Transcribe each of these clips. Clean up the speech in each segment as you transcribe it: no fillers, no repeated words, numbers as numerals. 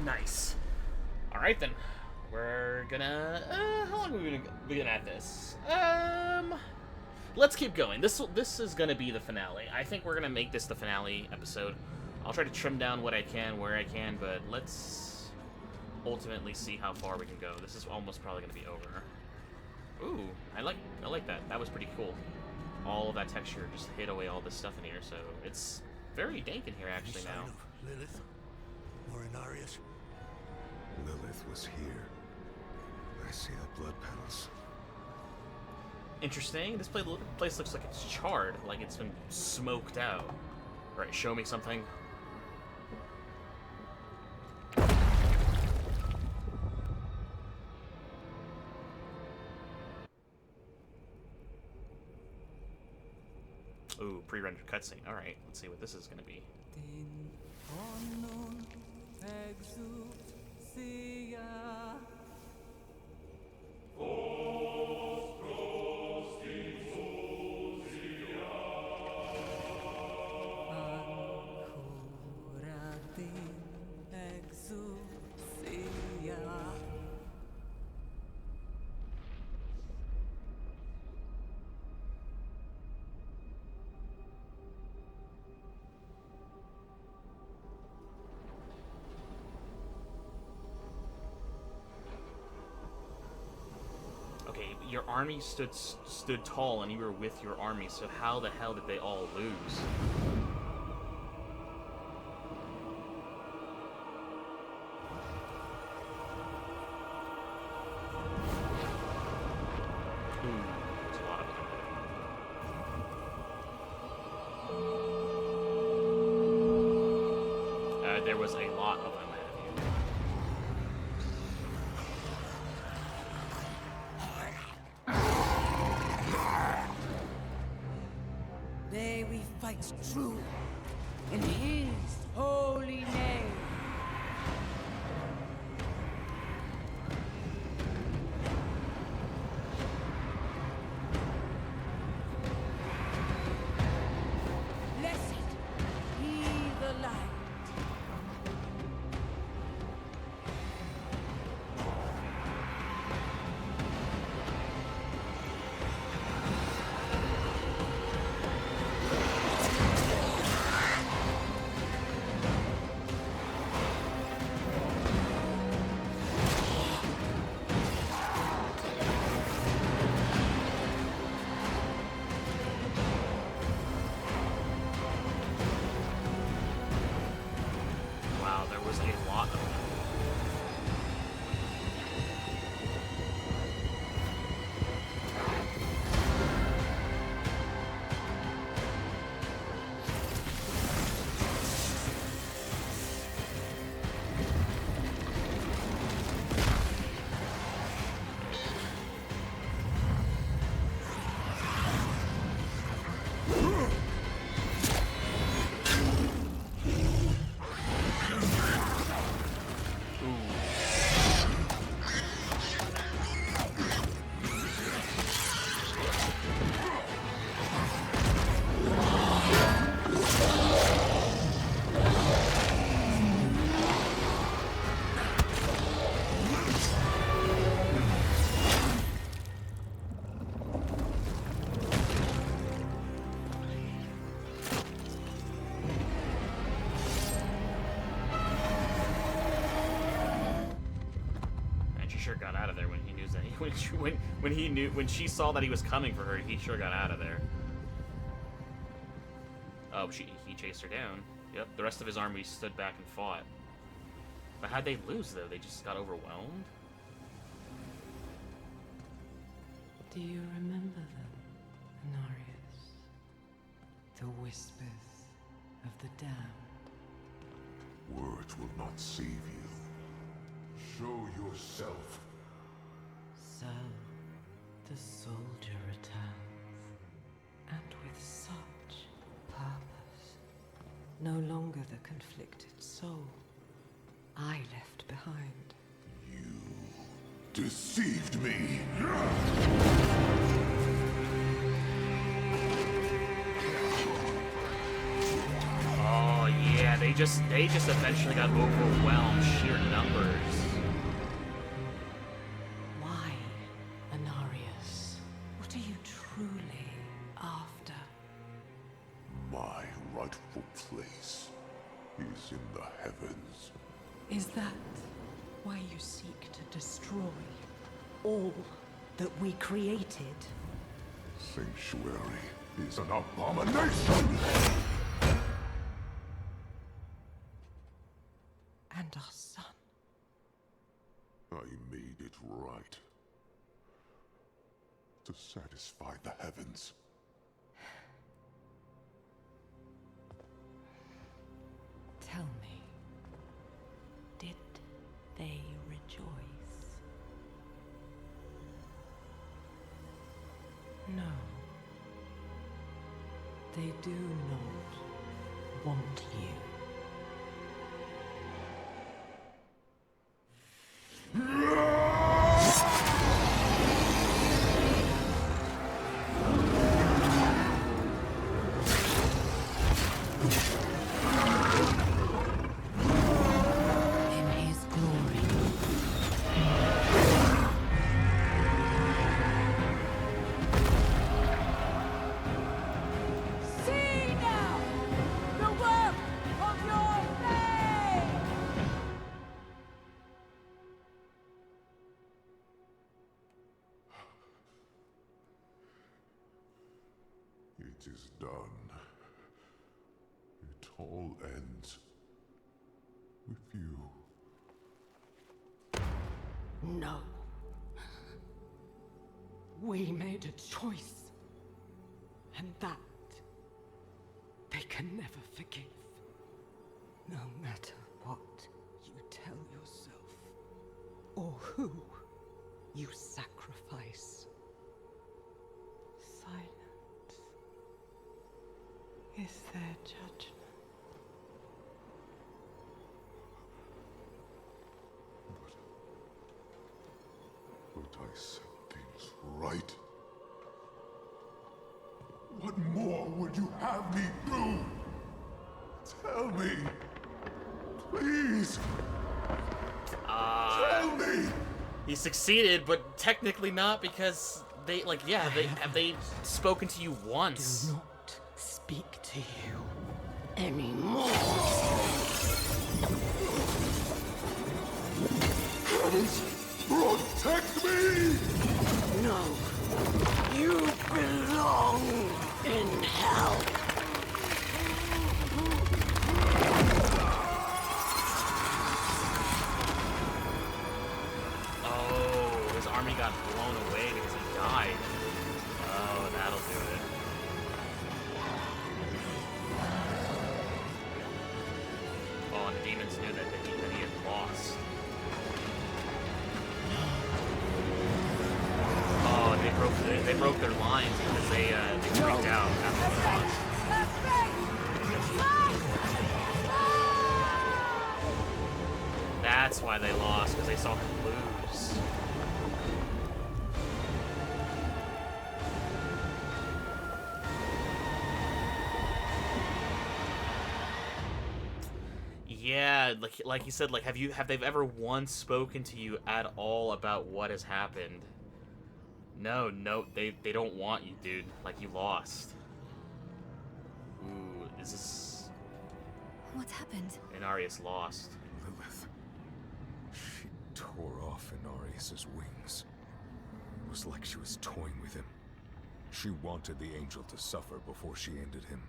Nice. Alright then. We're gonna... how long are we gonna be at this? Let's keep going. This is gonna be the finale. I think we're gonna make this the finale episode. I'll try to trim down what I can, where I can, but let's ultimately see how far we can go. This is almost probably gonna be over. Ooh, I like that. That was pretty cool. All of that texture just hid away all this stuff in here, so it's very dank in here actually now. Lilith? Or Inarius? Lilith was here. I see the blood petals. Interesting. This place looks like it's charred, like it's been smoked out. Alright, show me something. Ooh, pre-rendered cutscene. Alright, let's see what this is gonna be. Okay, your army stood tall and you were with your army, so how the hell did they all lose? Ooh, there's a lot of them. There was a lot of them. May we fight true in His holy name. Blessed be the light. Wow, there was a lot of them. Sure got out of there when he knew that when she saw that he was coming for her, he sure got out of there. Oh, he chased her down. Yep, the rest of his army stood back and fought. But how'd they lose though? They just got overwhelmed? Do you remember them, Inarius? The whispers of the damned. Words will not save you. Show yourself. So, the soldier returns, and with such purpose. No longer the conflicted soul I left behind. You deceived me. Oh yeah, They just eventually got overwhelmed, sheer numbers. Why, Anarius? What are you truly after? My rightful place is in the heavens. Is that why you seek to destroy all that we created? Sanctuary is an abomination! And our son. I made it right. To satisfy the heavens. Tell me, did they rejoice? No. They do not want you. In his glory. See now the work of your faith! It is done. It all ends with you. No. We made a choice. And that they can never forgive. No matter what you tell yourself, or who you sacrifice. Silence is their judgment. But I set things right. What more would you have me do? Tell me. Please. Tell me. He succeeded, but technically not because they, like, yeah, have they spoken to you once? Do not speak to you anymore. Heavens, protect me! No. You belong in hell. Oh, his army got blown away because he died. Oh, that'll do it. Oh, and the demons knew that he had lost. Oh, they broke their lines because they freaked out after the loss. That's why they lost, because they saw him lose. Yeah, like you said, like have they ever once spoken to you at all about what has happened? No, they don't want you, dude. Like, you lost. Ooh, is this... What happened? Inarius lost. Lilith. She tore off Inarius's wings. It was like she was toying with him. She wanted the angel to suffer before she ended him.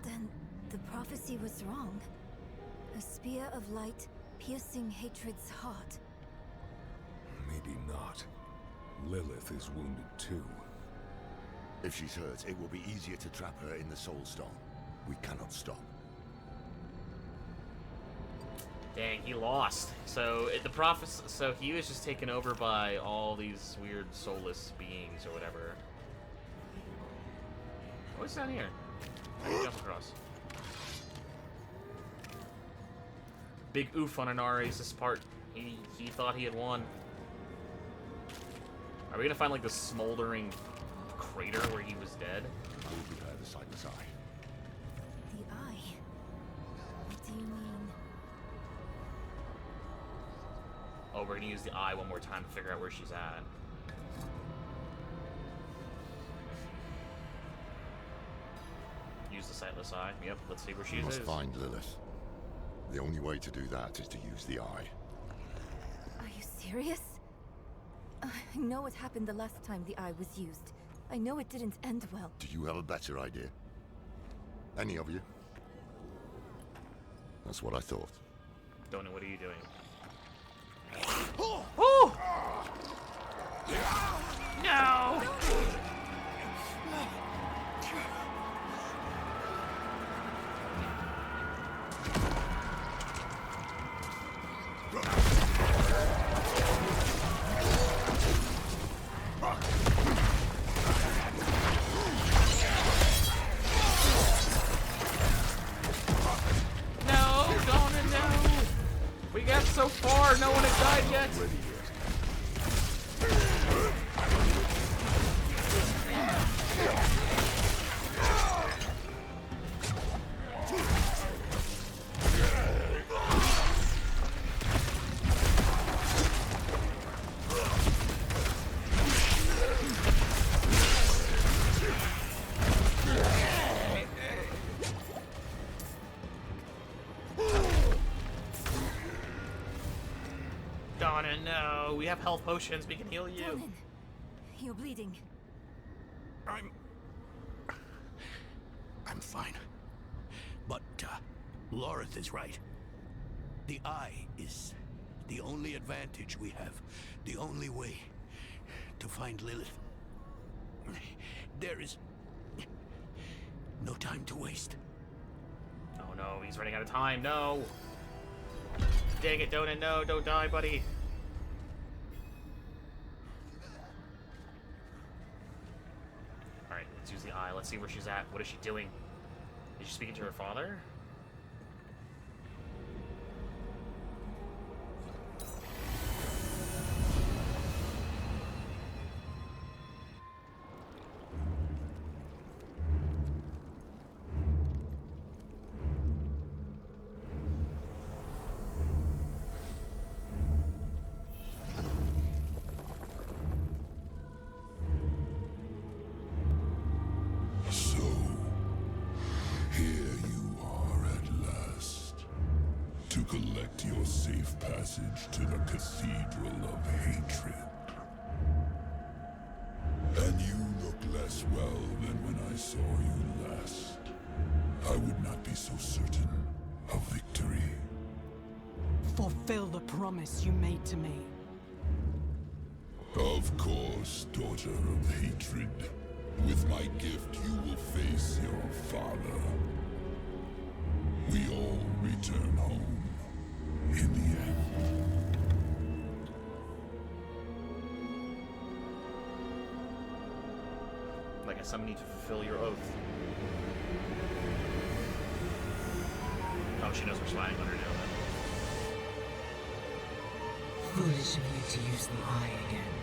Then the prophecy was wrong. A spear of light piercing hatred's heart. Maybe not. Lilith is wounded too. If she's hurt, it will be easier to trap her in the Soul Stone. We cannot stop. Dang, he lost. So so he was just taken over by all these weird soulless beings or whatever. What's down here? How do you jump across? Big oof on Inarius' part. He thought he had won. Are we gonna find like the smoldering crater where he was dead? I will prepare the side to side. The eye. Oh, we're gonna use the eye one more time to figure out where she's at. Use the sightless eye. Yep, let's see where she We is. must find Lilith. The only way to do that is to use the eye. Are you serious? I know what happened the last time the eye was used. I know it didn't end well. Do you have a better idea? Any of you? That's what I thought. Don't know, what are you doing? Oh! No! So far, no one has died yet. Donna, no. We have health potions. We can heal you. Donan, you're bleeding. I'm fine. But, Lilith is right. The eye is the only advantage we have. The only way to find Lilith. There is no time to waste. Oh no, he's running out of time. No. Dang it, Donan, no. Don't die, buddy. Alright, let's use the eye. Let's see where she's at. What is she doing? Is she speaking to her father? Collect your safe passage to the Cathedral of Hatred. And you look less well than when I saw you last. I would not be so certain of victory. Fulfill the promise you made to me. Of course, daughter of hatred. With my gift, you will face your father. We all return home. In the end. Like I summon you to fulfill your oath. Oh, she knows we're spying on her now. Foolish of you to use the eye again.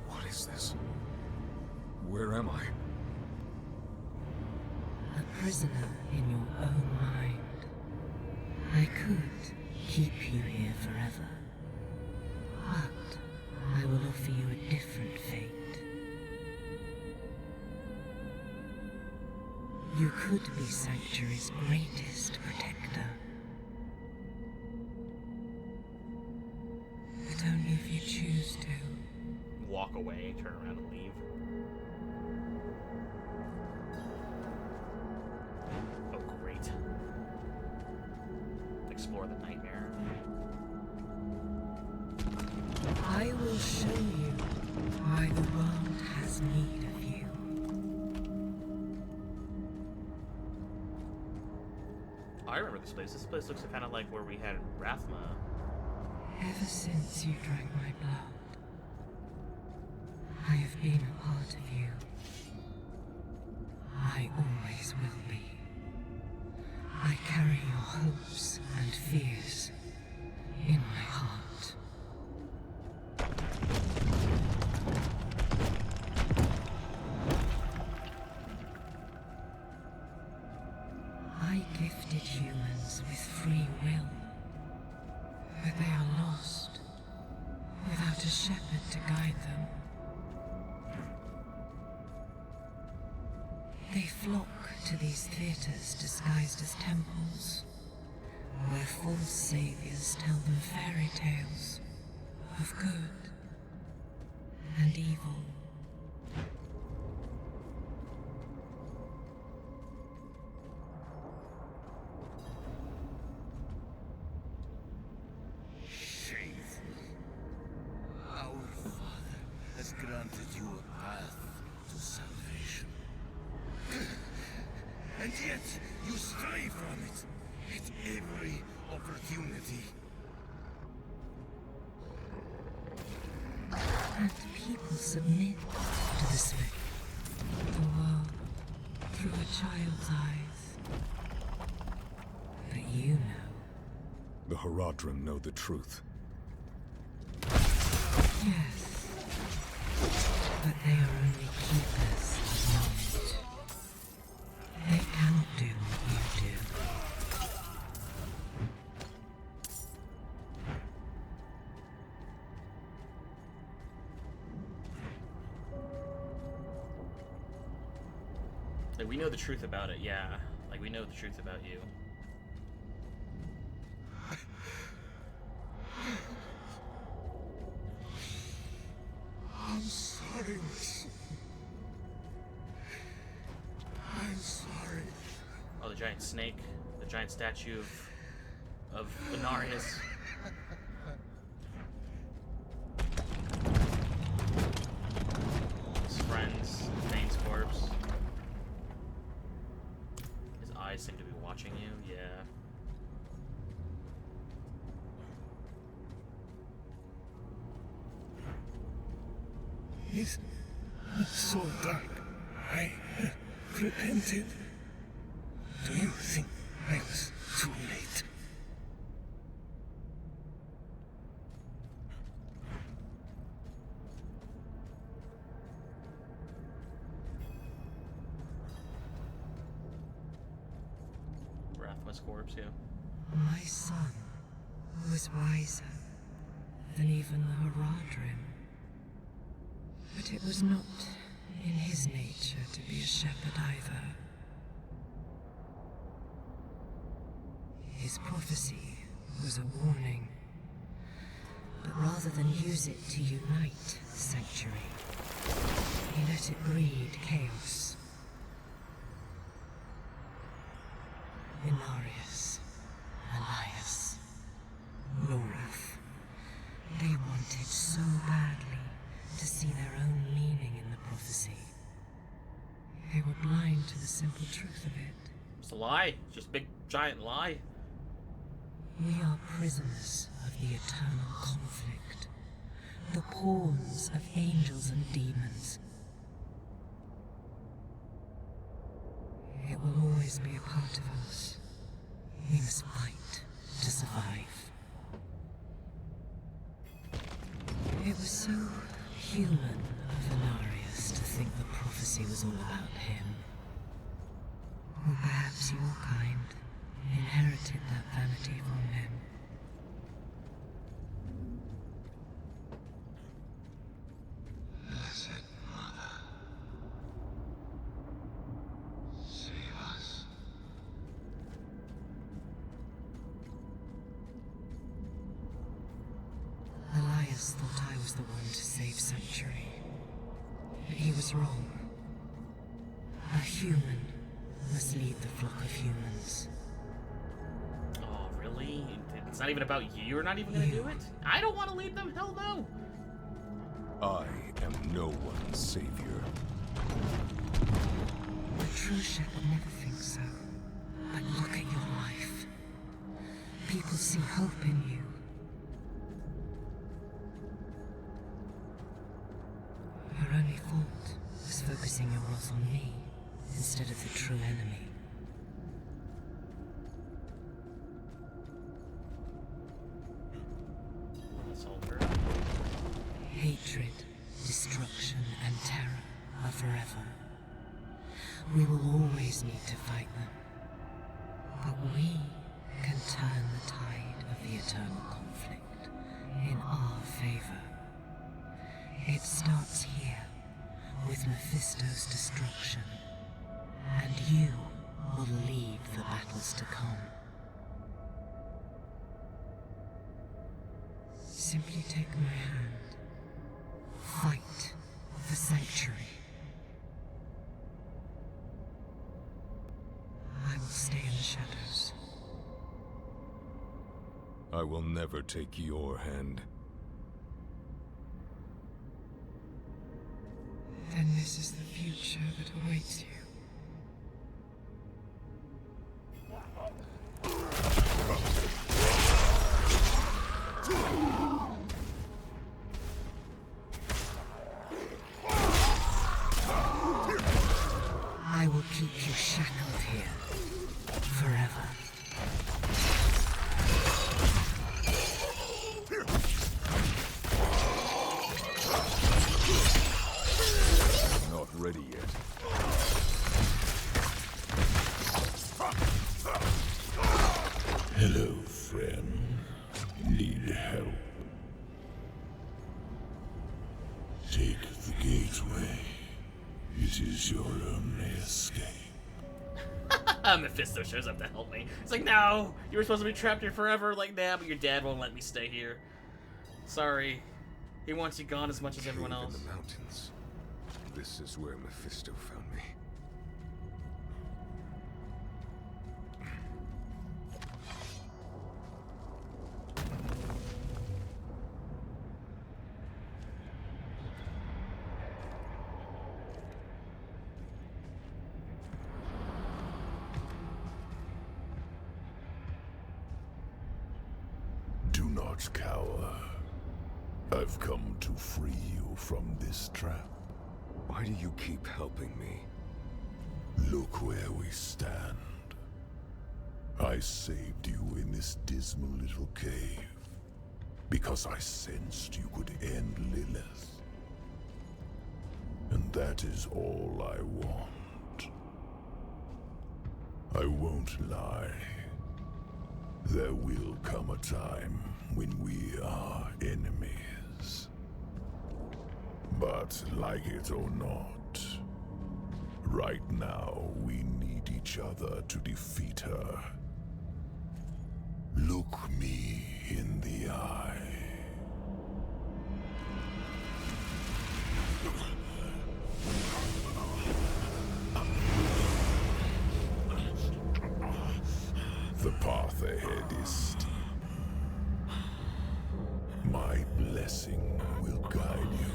What is this? Where am I? A prisoner in your own mind. I could keep you here forever, but I will offer you a different fate. You could be Sanctuary's greatest protector. But only if you choose to. Walk away, turn around and leave. Oh, great. Explore the nightmare. I will show you why the world has need of you. I remember this place. This place looks kind of like where we had Rathma. Ever since you drank my blood, I have been a part of you. I always will be. I carry your hopes and fears in my heart. I gifted humans with free will. but they are lost, without a shepherd to guide them. They flock to these theaters disguised as temples, where false saviors tell them fairy tales of good and evil. Shameful. Our Father has granted you a path to salvation. And yet, you stray from it at every opportunity. And people submit to the split, the world, through a child's eyes. But you know. The Haradrim know the truth. Yes. But they are only keepers of knowledge. They cannot do what you do. Like, we know the truth about it, yeah. Like, we know the truth about you. I'm sorry, my son. I'm sorry. Oh, the giant snake. The giant statue of Inarius. His friends, Thane's corpse. His eyes seem to be watching you, yeah. It's so dark. I repented. Do you think I was too late? Rathma's corpse, yeah. My son was wiser than even the Haradrim. But it was not in his nature to be a shepherd either. His prophecy was a warning, but rather than use it to unite Sanctuary, he let it breed chaos. Inarius, Elias, Lorath, they wanted so badly to see their own meaning in the prophecy. They were blind to the simple truth of it. It's a lie. Just a big, giant lie. We are prisoners of the eternal conflict, the pawns of angels and demons. It will always be a part of us. We must fight to survive. It was so human of Inarius to think the prophecy was all about him. Or perhaps your kind inherited that vanity from him. Blessed Mother, save us. Elias thought I was the one to save Sanctuary. But he was wrong. A human must lead the flock of humans. Oh, really? It's not even about you? You're not even gonna do it? I don't want to lead them? Hell no! I am no one's savior. The true shepherd never thinks so. But look at your life. People see hope in you. Your only fault was focusing your wrath on me instead of the true enemy. That's all her. Hatred, destruction, and terror are forever. We will always need to fight them. But we can turn the tide of the eternal conflict. It starts here, with Mephisto's destruction. And you will lead the battles to come. Simply take my hand. Fight the Sanctuary. I will stay in the shadows. I will never take your hand. Then this is the future that awaits you. I will keep you shackled here forever. I'm not ready yet. Hello, friend. Need help? Take the gateway. It is your only escape. Mephisto shows up to help me. It's like, no, you were supposed to be trapped here forever. Like, nah, but your dad won't let me stay here. Sorry. He wants you gone as much as everyone Cave else. in the mountains. This is where Mephisto found me. Do not cower. I've come to free you from this trap. Why do you keep helping me? Look where we stand. I saved you in this dismal little cave because I sensed you could end Lilith. And that is all I want. I won't lie. There will come a time when we are enemies. But like it or not, right now we need each other to defeat her. Look me in the eye. The path ahead is steep. My blessing will guide you.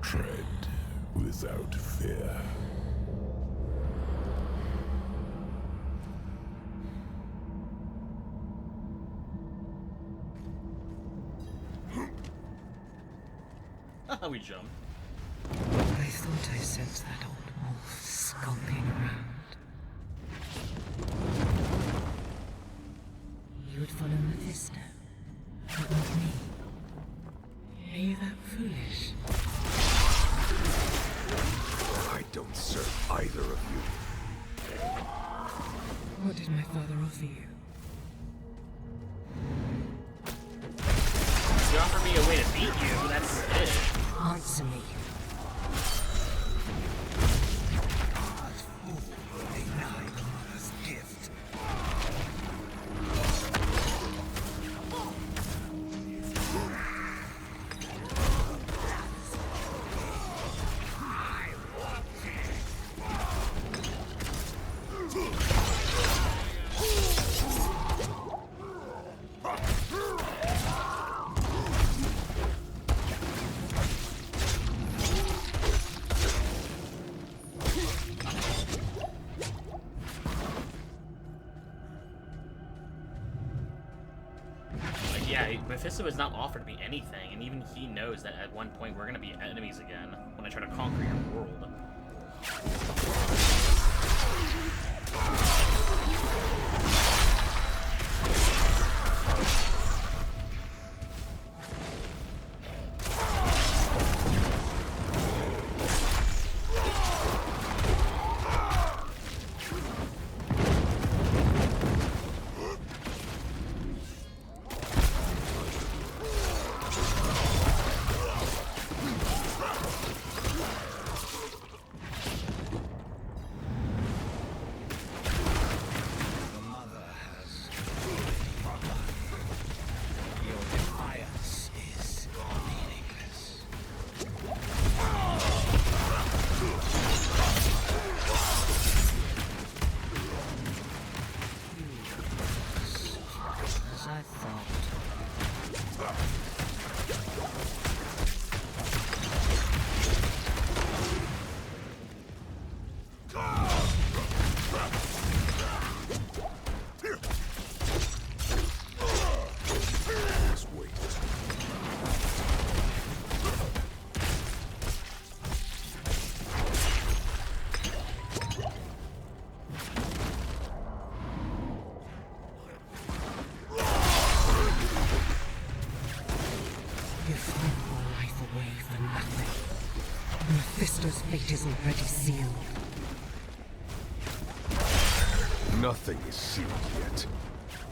Tread without fear. We jump. I thought I sensed that old wolf skulking around. You would follow Mephisto, but not me. Are you that foolish? I don't serve either of you. What did my father offer you? You offered me a way to beat you, that's it. Answer me. Yeah, Mephisto has not offered me anything, and even he knows that at one point we're gonna be enemies again when I try to conquer your world. fate is already sealed. Nothing is sealed yet.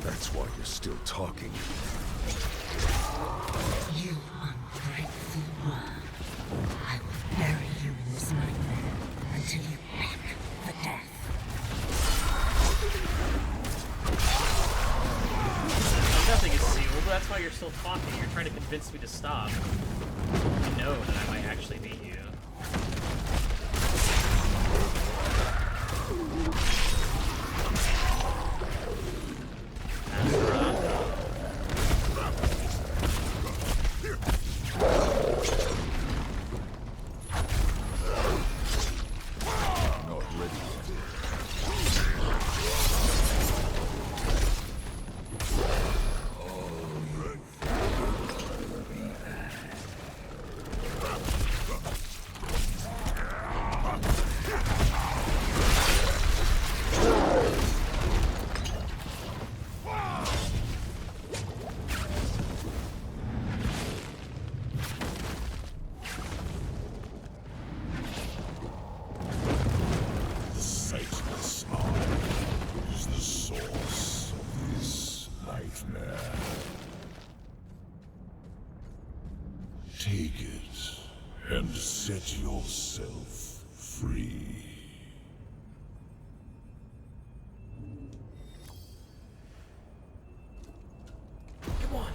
That's why you're still talking. You ungrateful worm. I will bury you in this nightmare until you beg for death. Nothing is sealed, that's why you're still talking. You're trying to convince me to stop. You know that I might actually beat you. Take it and set yourself free. Come on.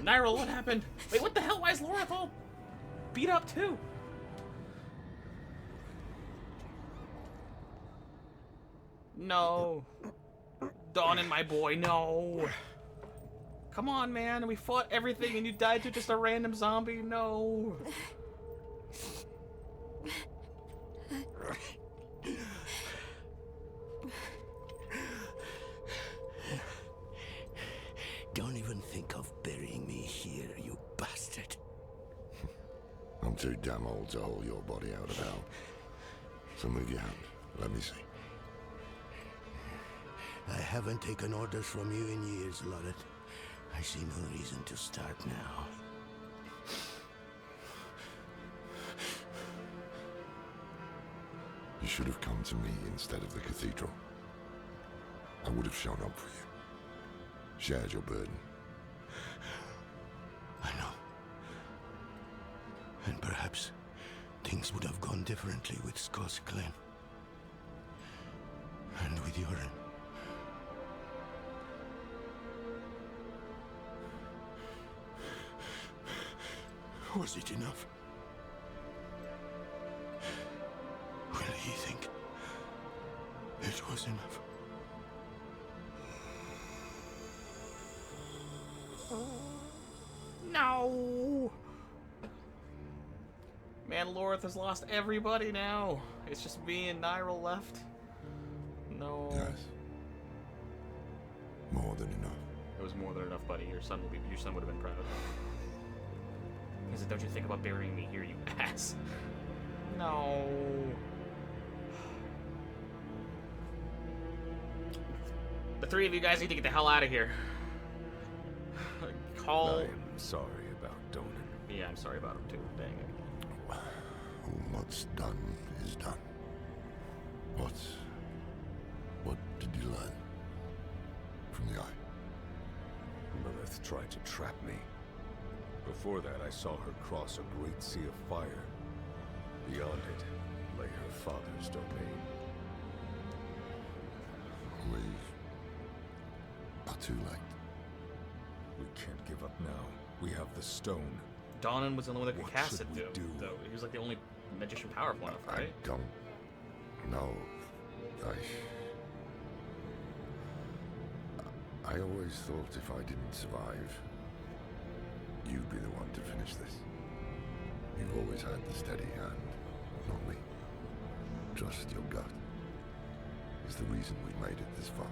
Nyril, what happened? Wait, what the hell? Why is Lilith all beat up too? No. Dawn and my boy, no. Come on, man. We fought everything and you died to just a random zombie. No. Don't even think of burying me here, you bastard. I'm too damn old to haul your body out of hell. So move your hand. Let me see. I haven't taken orders from you in years, Lilith. I see no reason to start now. You should have come to me instead of the cathedral. I would have shown up for you. Shared your burden. I know. And perhaps things would have gone differently with Scott's clan. And with Yoren. Was it enough? Will he think it was enough? No. Man, Lilith has lost everybody now. It's just me and Nyril left. No. Yes. More than enough. It was more than enough, buddy. Your son would have been proud. He said, "Don't you think about burying me here, you ass." No. The three of you guys need to get the hell out of here. Call. I am sorry about Donan. Yeah, I'm sorry about him too. Dang it. What's done is done. What did you learn from the eye? Lilith tried to trap me. Before that, I saw her cross a great sea of fire. Beyond it lay her father's domain. We are too late. We can't give up now. We have the stone. Donan was the only one that could What cast should it, we though. do? He was like the only magician powerful enough, right? I don't know. I always thought if I didn't survive, you'd be the one to finish this. You've always had the steady hand, not me. Trust your gut. Is the reason we've made it this far.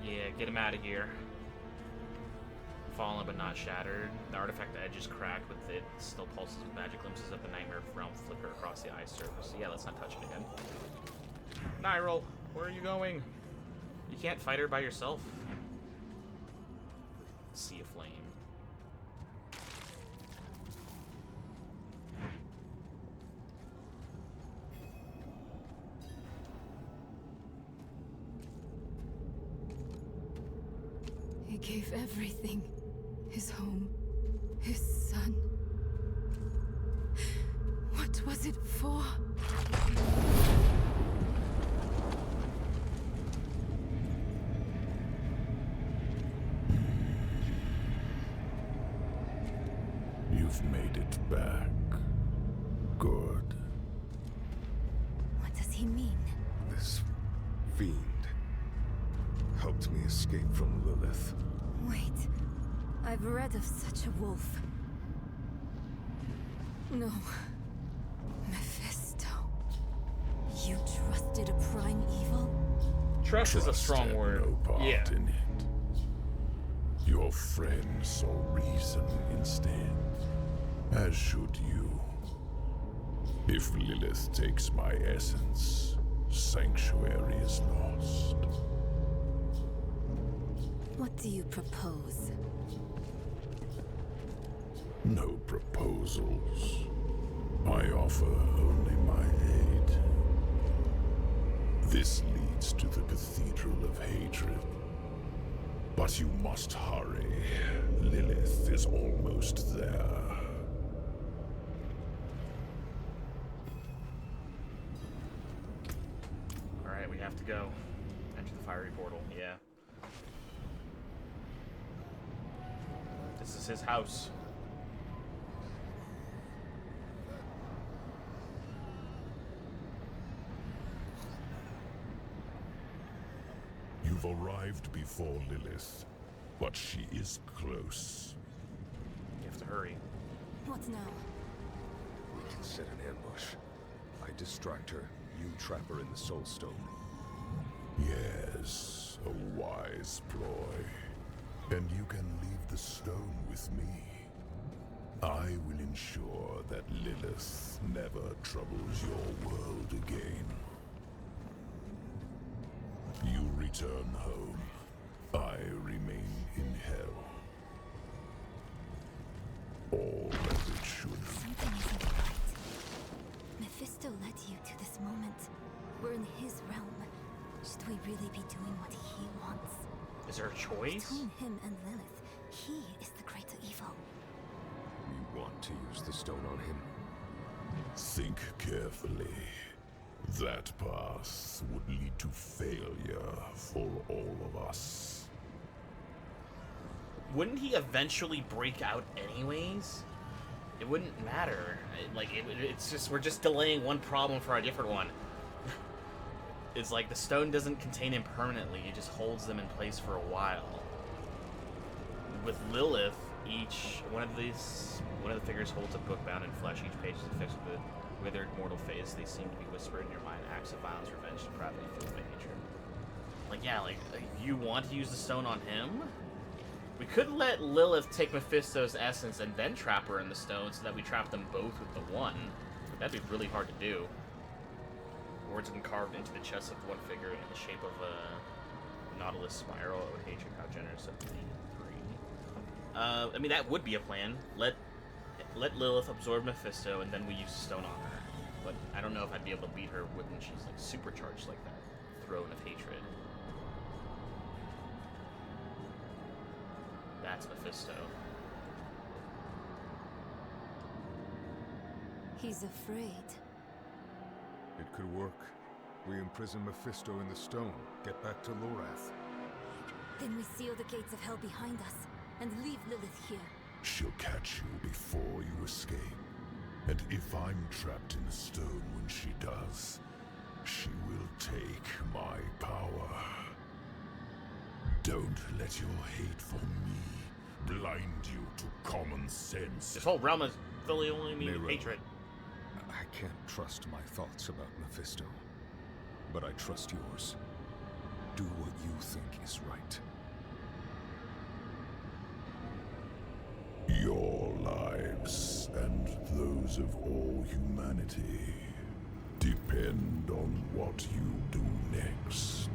Yeah, get him out of here. fallen but not shattered. The artifact edge is cracked, but it still pulses with magic. Glimpses of the nightmare realm flicker across the ice surface. Yeah, let's not touch it again. Nyril, where are you going? You can't fight her by yourself. Sea of Flame. He gave everything. His home. His son. What was it for? You've made it back. Good. What does he mean? This fiend helped me escape from Lilith. Wait. I've read of such a wolf. No. Mephisto. You trusted a prime evil? Trust is a strong had word. No part Yeah. in it. Your friend saw reason instead, as should you. If Lilith takes my essence, Sanctuary is lost. What do you propose? No proposals. I offer only my aid. This leads to the Cathedral of Hatred. But you must hurry. Lilith is almost there. Alright, we have to go. Enter the fiery portal, yeah. This is his house. You've arrived before Lilith, but she is close. You have to hurry. What now? We can set an ambush. I distract her, you trap her in the Soul Stone. Yes, a wise ploy. And you can leave the stone with me. I will ensure that Lilith never troubles your world again. You return home. I remain in hell. All as it should be. Something isn't right. Mephisto led you to this moment. We're in his realm. Should we really be doing what he wants? Is there a choice? Between him and Lilith, he is the greater evil. We want to use the stone on him. Think carefully. That path would lead to failure for all of us. Wouldn't he eventually break out anyways? It wouldn't matter. It's just, we're just delaying one problem for a different one. It's like the stone doesn't contain him permanently, it just holds them in place for a while. With Lilith, one of the figures holds a book bound in flesh. Each page is affixed with a withered mortal face. They seem to be whispered in your mind, acts of violence, revenge, depravity, filled with hatred. You want to use the stone on him? We could let Lilith take Mephisto's essence and then trap her in the stone so that we trap them both with the one. That'd be really hard to do. Words have been carved into the chest of one figure in the shape of a nautilus spiral. Oh, hatred, how generous of me. I mean, that would be a plan. Let Lilith absorb Mephisto, and then we use stone on her. But I don't know if I'd be able to beat her when she's like supercharged like that. Throne of hatred. That's Mephisto. He's afraid. It could work. We imprison Mephisto in the stone, get back to Lorath. Then we seal the gates of hell behind us and leave Lilith here. She'll catch you before you escape. And if I'm trapped in the stone when she does, she will take my power. Don't let your hate for me blind you to common sense. This whole realm is fully only me Nero. hatred. I can't trust my thoughts about Mephisto, but I trust yours. Do what you think is right. lives of all humanity depend on what you do next.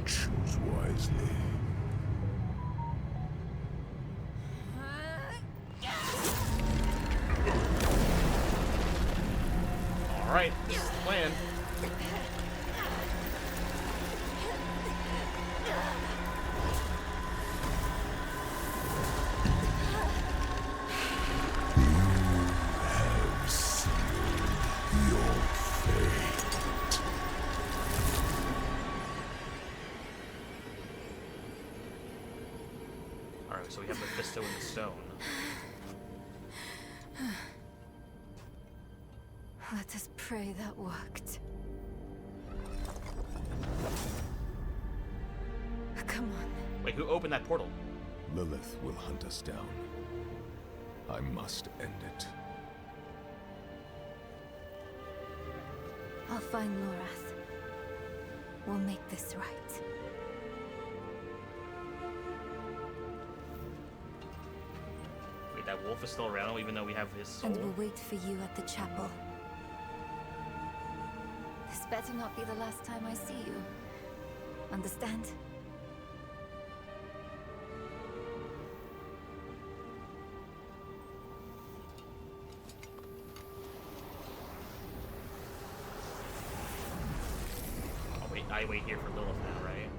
Choose wisely. Alright, this is the plan. Have sealed your fate. Alright, so we have Mephisto in the stone. Let us pray that worked. Come on. Wait, who opened that portal? Lilith will hunt us down. I must end it. I'll find Lorath. We'll make this right. Wait, that wolf is still around even though we have his soul? And we'll wait for you at the chapel. This better not be the last time I see you. Understand? Oh, wait, I wait here for Lilith now, right?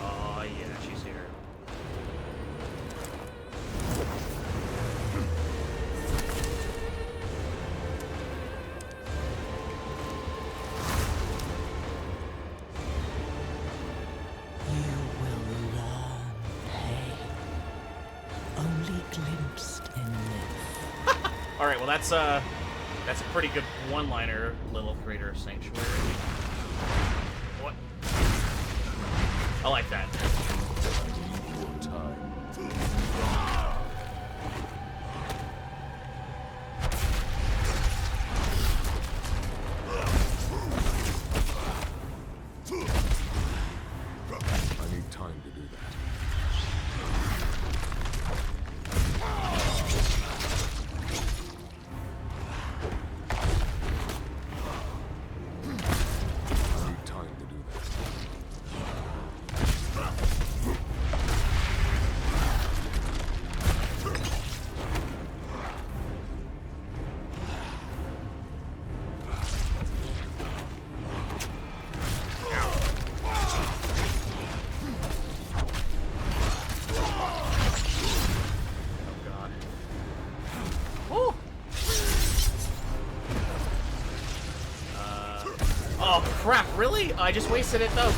Oh, yeah, she's here. You will learn pain, only glimpsed in myth. Alright, well that's a pretty good one-liner, Lilith, Creator of Sanctuary. What? I like that. I need time to do that. I need time to do that. Oh god. Woo! Oh crap, really? I just wasted it though.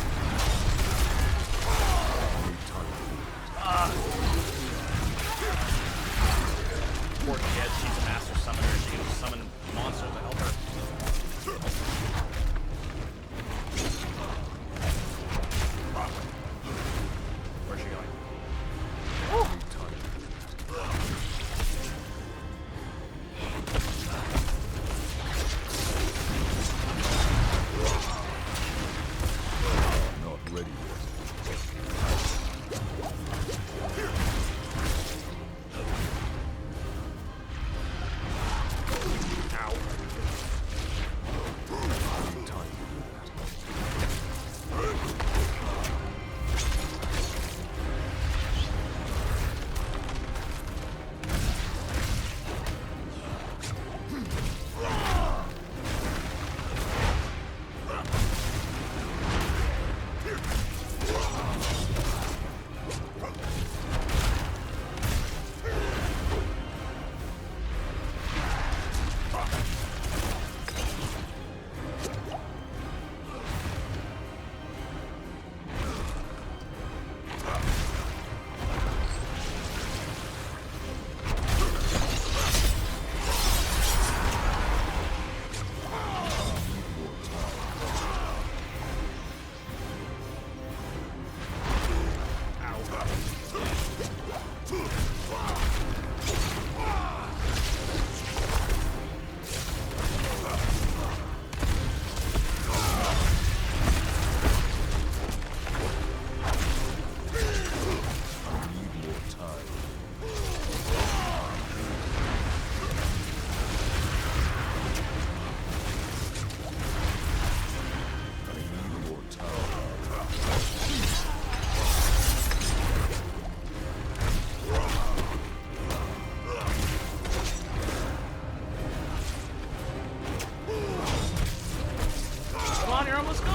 Poor kid, she's a master summoner. She can summon monsters to help her. Where's she going?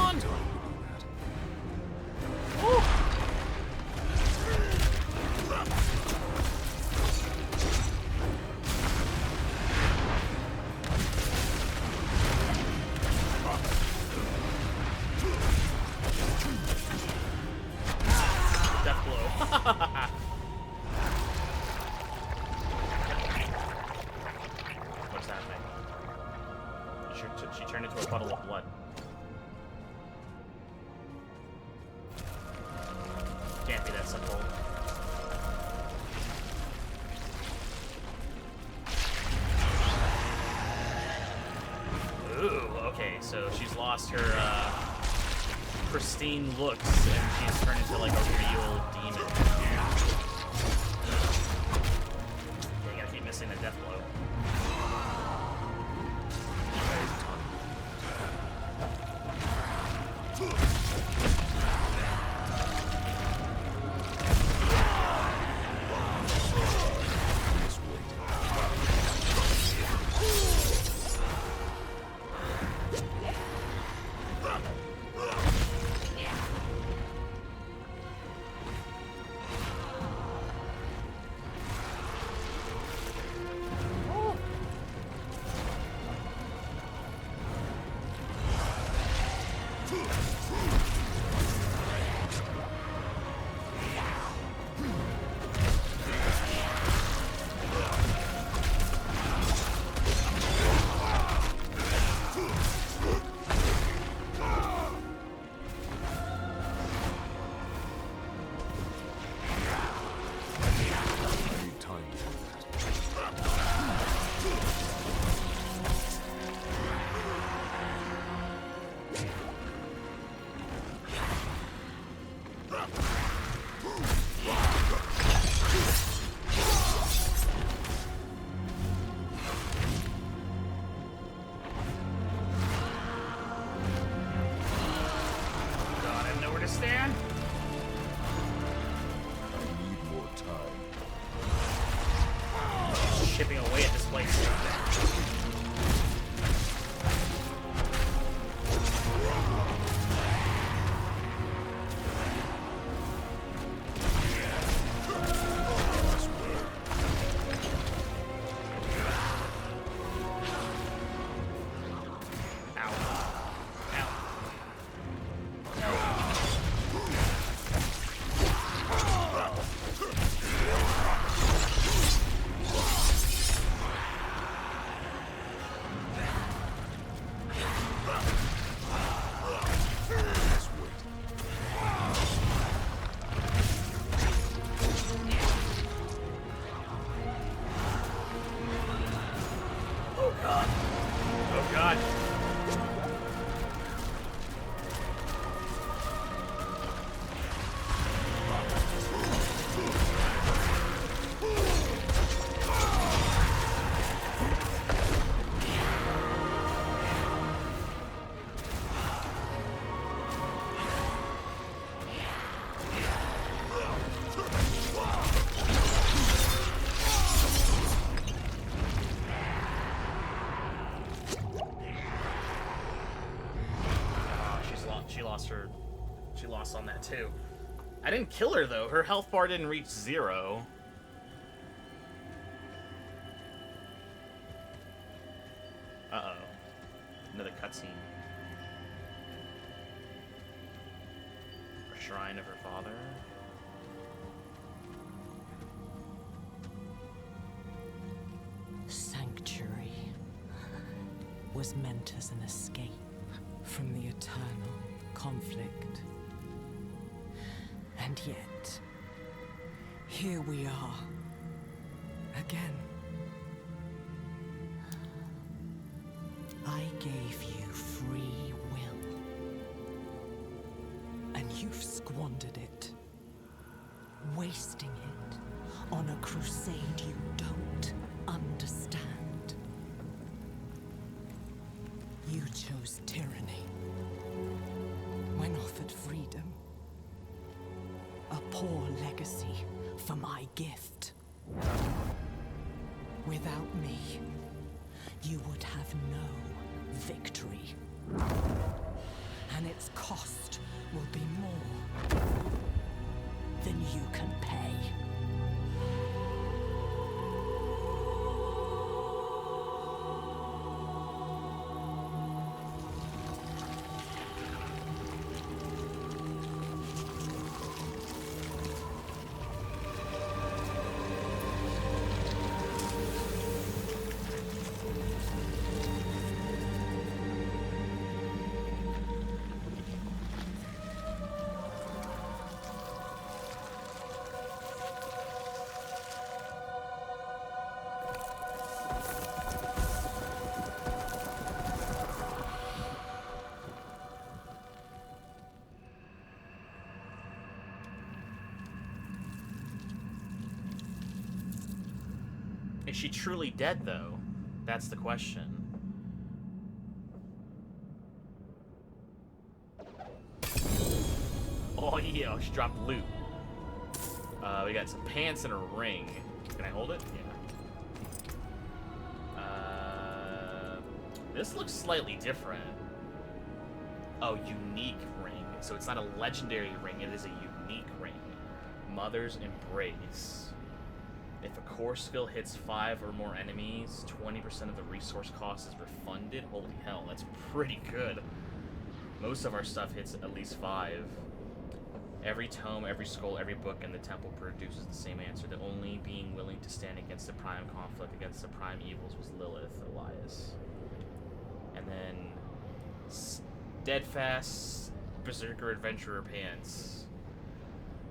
on! Woo. Death blow. What's happening? She turned into a puddle of blood. Can't be that simple. Ooh, okay, so she's lost her pristine looks and she's turned into like a real demon. Yeah, you gotta keep missing the death blow. Stand. I need more time. Chipping away at this place. Oh god. She lost on that too. I didn't kill her though. Her health bar didn't reach 0. Uh-oh. Another cutscene. A shrine of her father. Sanctuary was meant as an escape from the eternal conflict. And yet, here we are, again. I gave you free will, and you've squandered it, wasting it on a crusade you don't understand. You chose tyranny when offered freedom. A poor legacy for my gift. Without me, you would have no victory. and its cost will be more than you can pay. Is she truly dead, though? That's the question. Oh, yeah, she dropped loot. We got some pants and a ring. Can I hold it? Yeah. This looks slightly different. Oh, unique ring. So it's not a legendary ring, it is a unique ring. Mother's Embrace. If a core skill hits 5 or more enemies, 20% of the resource cost is refunded. Holy hell, that's pretty good. Most of our stuff hits at least 5. Every tome, every scroll, every book in the temple produces the same answer. The only being willing to stand against the prime conflict, against the prime evils, was Lilith, Elias. And then Steadfast Berserker Adventurer Pants.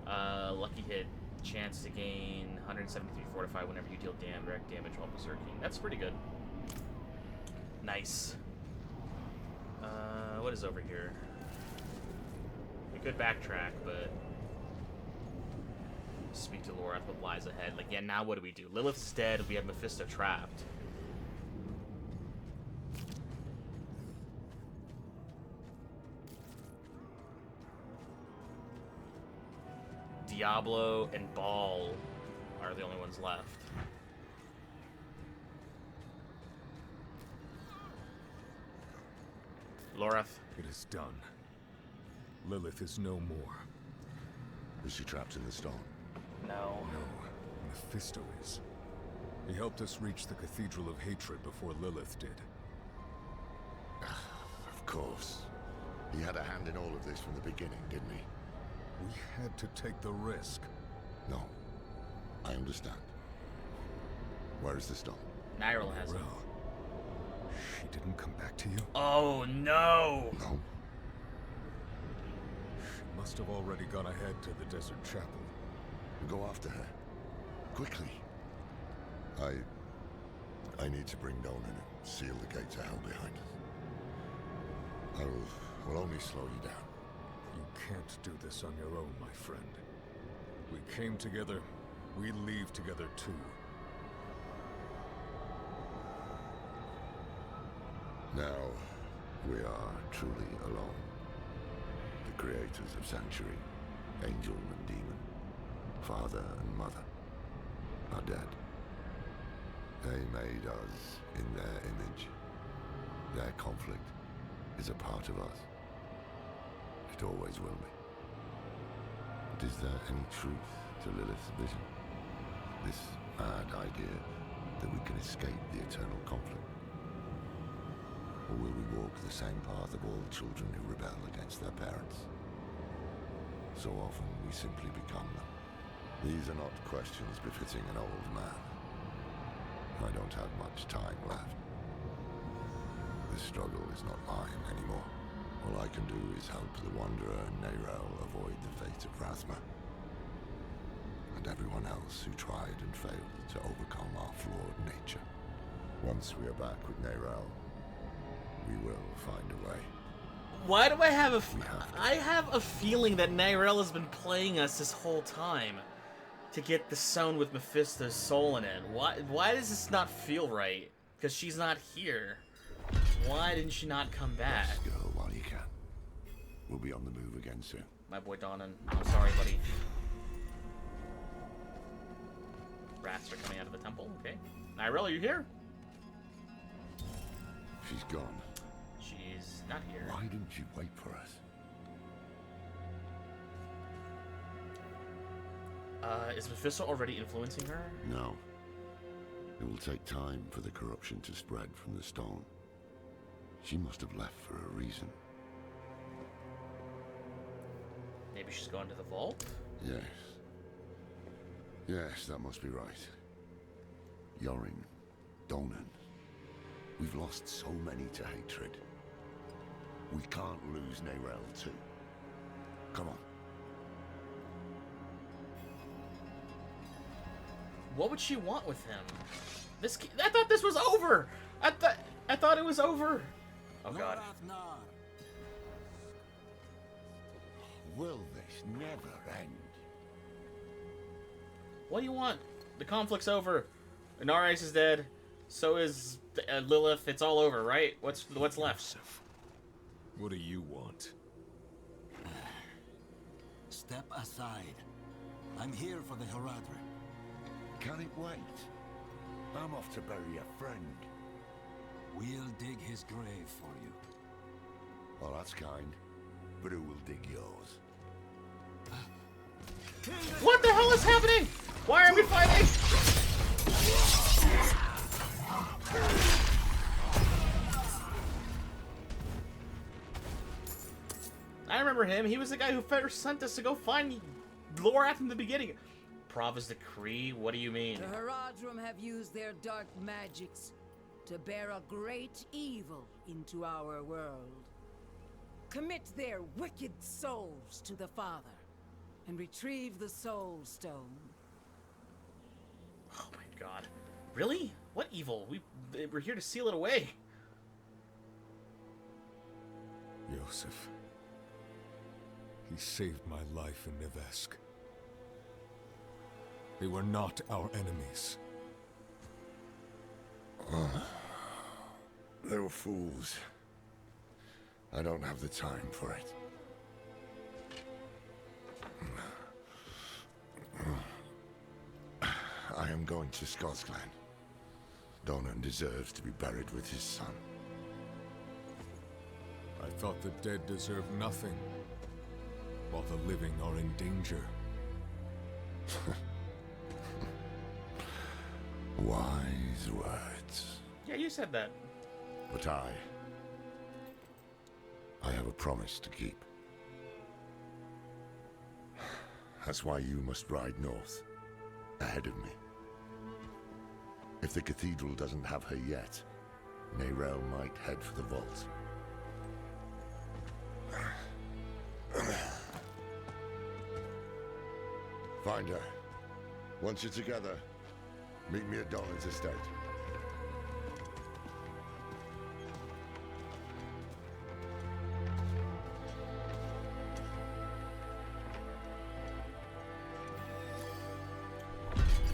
Lucky hit. Chance to gain 173 fortify whenever you deal direct damage while berserking. That's pretty good. Nice. What is over here? We could backtrack, but speak to Lorath what lies ahead. Like, yeah, now what do? Lilith's dead. We have Mephisto trapped. Diablo and Ball are the only ones left. Lorath. It is done. Lilith is no more. Is she trapped in the stone? No. No, Mephisto is. He helped us reach the Cathedral of Hatred before Lilith did. Of course. He had a hand in all of this from the beginning, didn't he? We had to take the risk. No. I understand. Where is the stone? Nyril has it. Well, she didn't come back to you? Oh, no! No. She must have already gone ahead to the Desert Chapel. Go after her. Quickly. I need to bring Donan and seal the gates of hell behind us. I will only slow you down. You can't do this on your own, my friend. We came together, we leave together too. Now, we are truly alone. The creators of Sanctuary, Angel and Demon, Father and Mother, are dead. They made us in their image. Their conflict is a part of us. It always will be. But is there any truth to Lilith's vision? This mad idea that we can escape the eternal conflict? Or will we walk the same path of all children who rebel against their parents? So often we simply become them. These are not questions befitting an old man. I don't have much time left. This struggle is not mine anymore. All I can do is help the Wanderer and Neyrel avoid the fate of Rathma. And everyone else who tried and failed to overcome our flawed nature. Once we are back with Neyrel, we will find a way. Why do I have I have a feeling that Nyrel has been playing us this whole time to get the stone with Mephisto's soul in it. Why does this not feel right? Because she's not here. Why didn't she not come back? Let's go while you can. We'll be on the move again soon. My boy Donan. I'm sorry, buddy. Rats are coming out of the temple. Okay. Nyrel, are you here? She's gone. She He's not here. Why didn't you wait for us? Is Mephisto already influencing her? No. It will take time for the corruption to spread from the stone. She must have left for a reason. Maybe she's gone to the vault? Yes. Yes, that must be right. Yorin, Donan. We've lost so many to hatred. We can't lose Neyrel too. Come on. What would she want with him? I thought this was over. I thought it was over. Oh god. Will this never end? What do you want? The conflict's over. Inarius is dead. So is Lilith. It's all over, right? What's left? What do you want? Step aside. I'm here for the Heradrim. Can it wait? I'm off to bury a friend. We'll dig his grave for you. Well, that's kind. But who will dig yours? What the hell is happening? Why are we fighting? I remember him. He was the guy who first sent us to go find Lorath in the beginning. Prava's decree? What do you mean? The Heradrim have used their dark magics to bear a great evil into our world. Commit their wicked souls to the Father and retrieve the Soul Stone. Oh my god. Really? What evil? We're here to seal it away. Yosef. He saved my life in Nevesk. They were not our enemies. They were fools. I don't have the time for it. I am going to Scotland. Donan deserves to be buried with his son. I thought the dead deserved nothing, while the living are in danger. Wise words. Yeah, you said that. But I have a promise to keep. That's why you must ride north, ahead of me. If the cathedral doesn't have her yet, Neyrel might head for the vault. Find her. Once you're together, meet me at Donan's estate.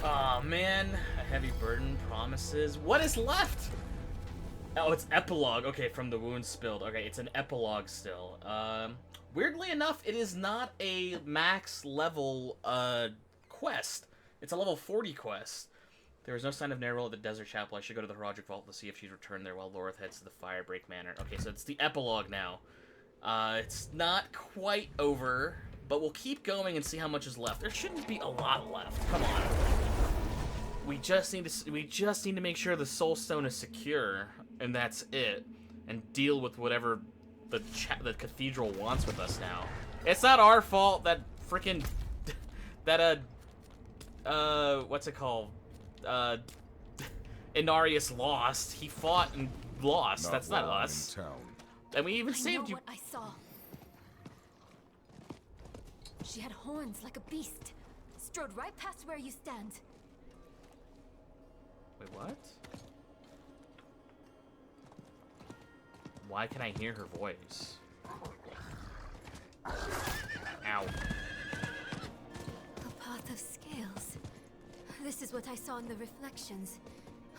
Aw, man. A heavy burden promises. What is left? Oh, it's epilogue. Okay, from the wounds spilled. Okay, it's an epilogue still. Weirdly enough, it is not a max level quest. It's a level 40 quest. There is no sign of Neyrel at the Desert Chapel. I should go to the Heradric Vault to see if she's returned there while Lorith heads to the Firebreak Manor. Okay, so it's the epilogue now. It's not quite over, but we'll keep going and see how much is left. There shouldn't be a lot left. Come on. We just need to make sure the Soul Stone is secure, and that's it. And deal with whatever the cathedral wants with us now. It's not our fault that freaking what's it called? Inarius lost. He fought and lost. That's not us. And we even saved you. What I saw. She had horns like a beast, strode right past where you stand. Wait, what? Why can I hear her voice? Ow. A path of scales. This is what I saw in the reflections.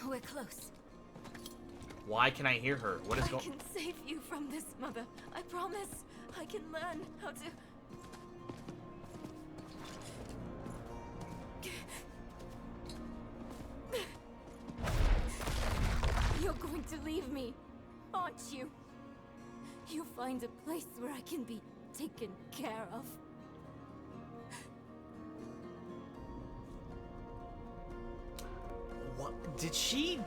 We're close. Why can I hear her? What is going on? I can save you from this, Mother. I promise. I can learn how to... You're going to leave me, aren't you? you find a place where I can be taken care of. What did she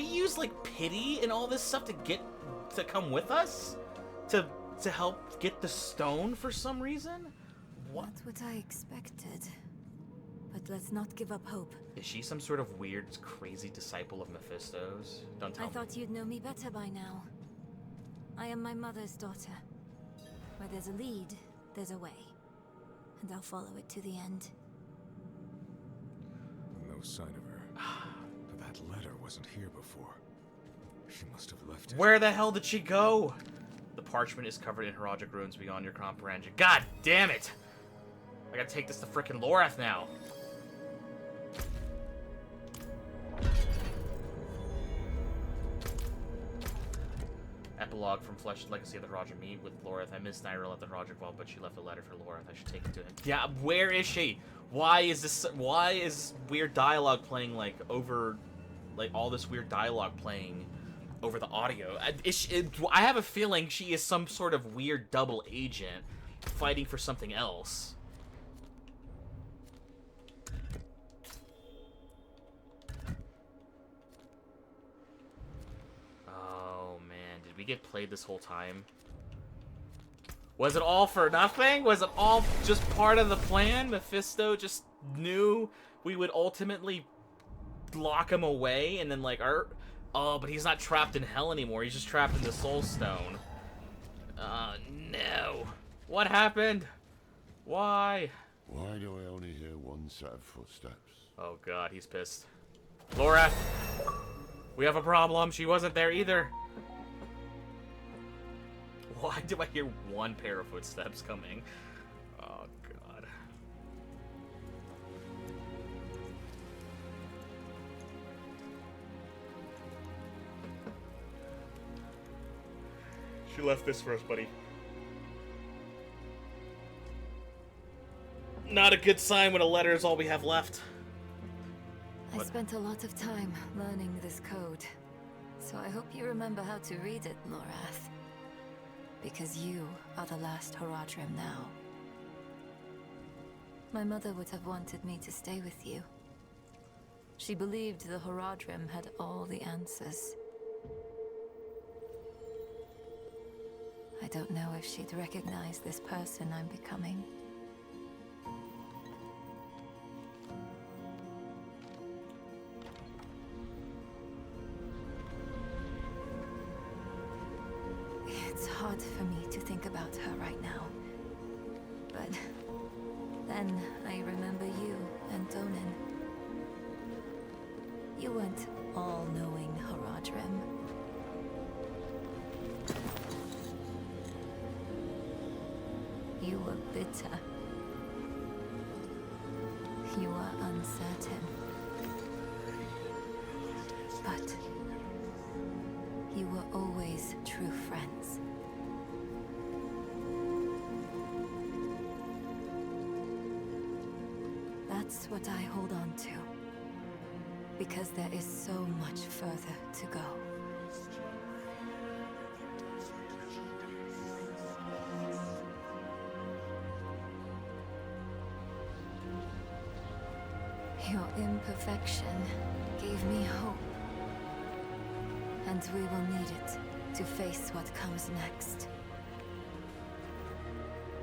use like pity and all this stuff to come with us? To help get the stone for some reason? What? Not what I expected. But let's not give up hope. Is she some sort of weird, crazy disciple of Mephisto's? Don't tell I me. thought you'd know me better by now. I am my mother's daughter. Where there's a lead, there's a way. And I'll follow it to the end. No sign of her. But that letter wasn't here before. She must have left it. Where the hell did she go? The parchment is covered in Herogic runes beyond your comprehension. God damn it! I gotta take this to frickin' Lorath now. Epilogue from Fleshed Legacy of the Herogic Meet with Lorath. I miss Nyril at the Herogic Vault, but she left a letter for Lorath. I should take it to him. Yeah, where is she? Why is weird dialogue playing like over, like all this weird dialogue playing over the audio? I have a feeling she is some sort of weird double agent fighting for something else. Oh man, did we get played this whole time? Was it all for nothing? Was it all just part of the plan? Mephisto just knew we would ultimately lock him away and then like oh, but he's not trapped in hell anymore. He's just trapped in the Soul Stone. No. What happened? Why? Why do I only hear one set of footsteps? Oh god, he's pissed. Lorath! We have a problem. She wasn't there either. Why do I hear one pair of footsteps coming? Oh god. She left this for us, buddy. Not a good sign when a letter is all we have left. I spent a lot of time learning this code, so I hope you remember how to read it, Lorath. Because you are the last Horadrim now. My mother would have wanted me to stay with you. She believed the Horadrim had all the answers. I don't know if she'd recognize this person I'm becoming. It's hard for me to think about her right now. But then I remember you and Donan. You weren't all-knowing Horadrim. You were bitter. You were uncertain. But you were always true friends. That's what I hold on to. Because there is so much further to go. Your imperfection gave me hope. And we will need it to face what comes next.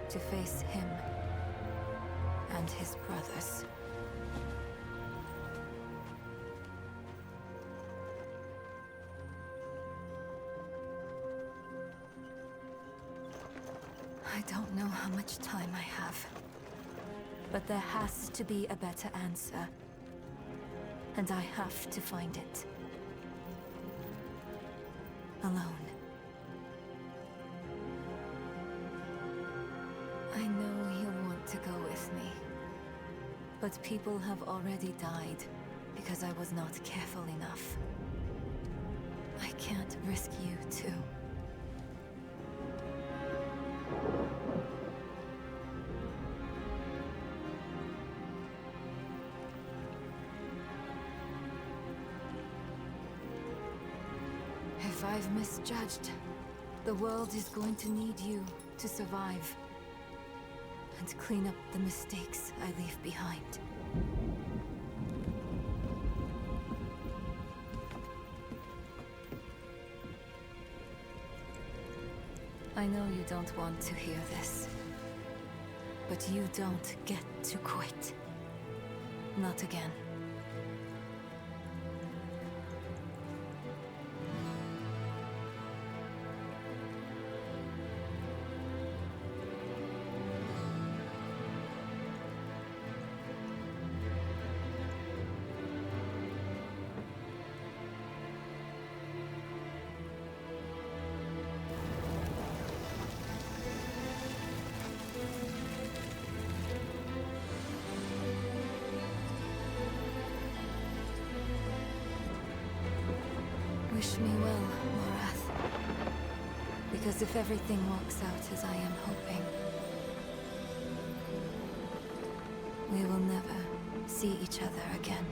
To face him and his brothers. I don't know how much time I have. But there has to be a better answer. And I have to find it. Alone. I know you'll want to go with me. But people have already died because I was not careful enough. I can't risk you too. If I've misjudged, The world is going to need you to survive. And clean up the mistakes I leave behind. I know you don't want to hear this. But you don't get to quit. Not again. Wish me well, Lorath. Because if everything works out as I am hoping, we will never see each other again.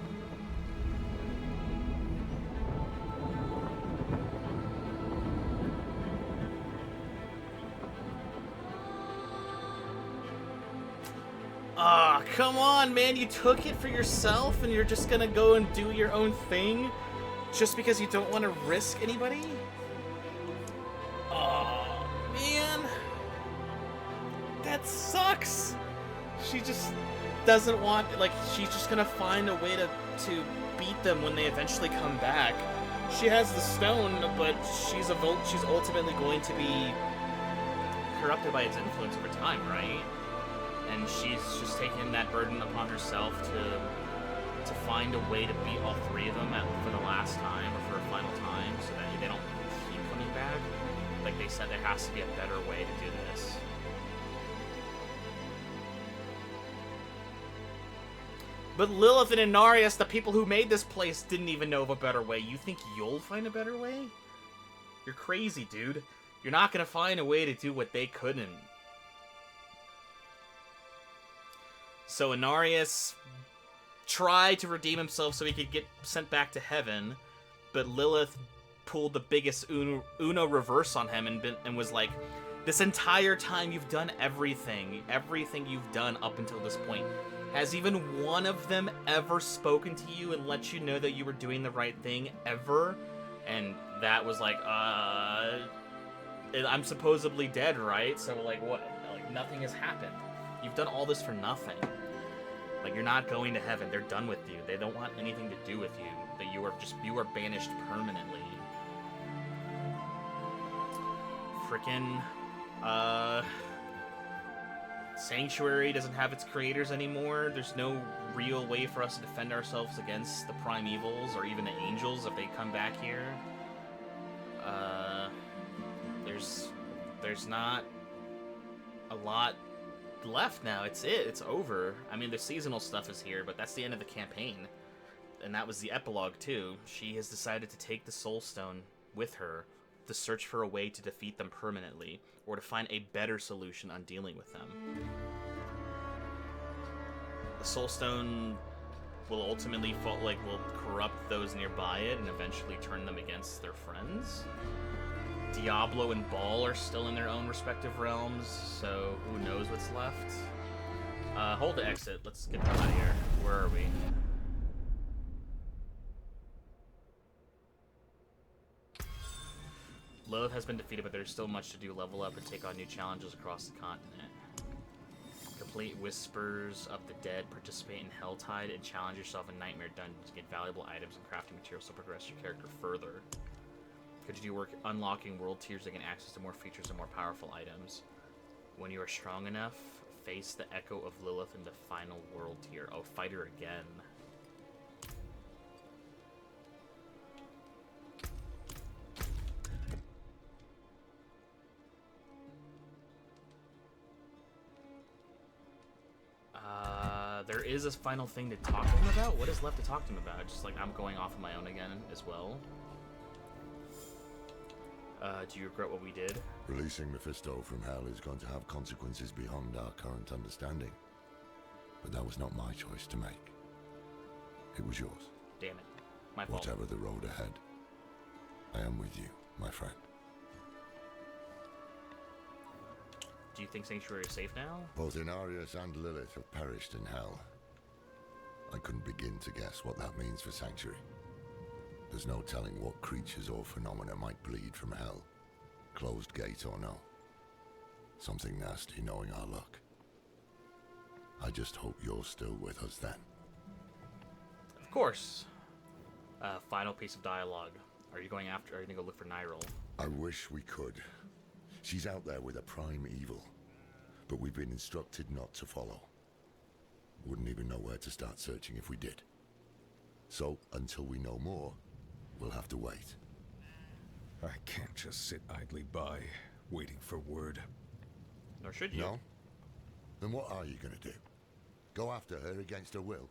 Ah, come on, man. You took it for yourself and you're just gonna go and do your own thing? Just because you don't want to risk anybody? Oh, man. That sucks. She just doesn't want, like, she's just gonna find a way to beat them when they eventually come back. She has the stone, but she's ultimately going to be corrupted by its influence over time, right? And she's just taking that burden upon herself to find a way to beat all three of them for the last time, or for a final time, so that they don't keep coming back. Like they said, there has to be a better way to do this. But Lilith and Inarius, the people who made this place, didn't even know of a better way. You think you'll find a better way? You're crazy, dude. You're not gonna find a way to do what they couldn't. So Inarius tried to redeem himself so he could get sent back to heaven, but Lilith pulled the biggest Uno reverse on him and was like, this entire time you've done everything you've done up until this point. Has even one of them ever spoken to you and let you know that you were doing the right thing ever? And that was like, I'm supposedly dead, right? So like, what? Like, nothing has happened. You've done all this for nothing. Like, you're not going to heaven. They're done with you. They don't want anything to do with you. That you are banished permanently. Frickin', Sanctuary doesn't have its creators anymore. There's no real way for us to defend ourselves against the primevals or even the angels if they come back here. There's not a lot left now. It's over. I mean, the seasonal stuff is here, but that's the end of the campaign. And that was the epilogue, too. She has decided to take the Soul Stone with her to search for a way to defeat them permanently, or to find a better solution on dealing with them. The Soul Stone will ultimately will corrupt those nearby it and eventually turn them against their friends. Diablo and Baal are still in their own respective realms, so who knows what's left. Hold the exit. Let's get them out of here. Where are we? Lilith has been defeated, but there's still much to do. Level up and take on new challenges across the continent. Complete Whispers of the Dead, participate in Helltide, and challenge yourself in Nightmare Dungeons to get valuable items and crafting materials to progress your character further. Could you do work unlocking world tiers to gain access to more features and more powerful items? When you are strong enough, face the Echo of Lilith in the final world tier. Oh, fight her again. There is a final thing to talk to him about? What is left to talk to him about? Just like I'm going off on my own again as well. Do you regret what we did? Releasing Mephisto from hell is going to have consequences beyond our current understanding. But that was not my choice to make. It was yours. Damn it. My fault. Whatever the road ahead, I am with you, my friend. do you think Sanctuary is safe now? Both Inarius and Lilith have perished in hell. I couldn't begin to guess what that means for Sanctuary. There's no telling what creatures or phenomena might bleed from hell. Closed gate or no. Something nasty knowing our luck. I just hope you're still with us then. Of course. Final piece of dialogue. Are you going to go look for Nyril? I wish we could. She's out there with a prime evil. But we've been instructed not to follow. Wouldn't even know where to start searching if we did. So, until we know more, we'll have to wait. I can't just sit idly by, waiting for word. Nor should you. No? Then what are you gonna do? Go after her against her will?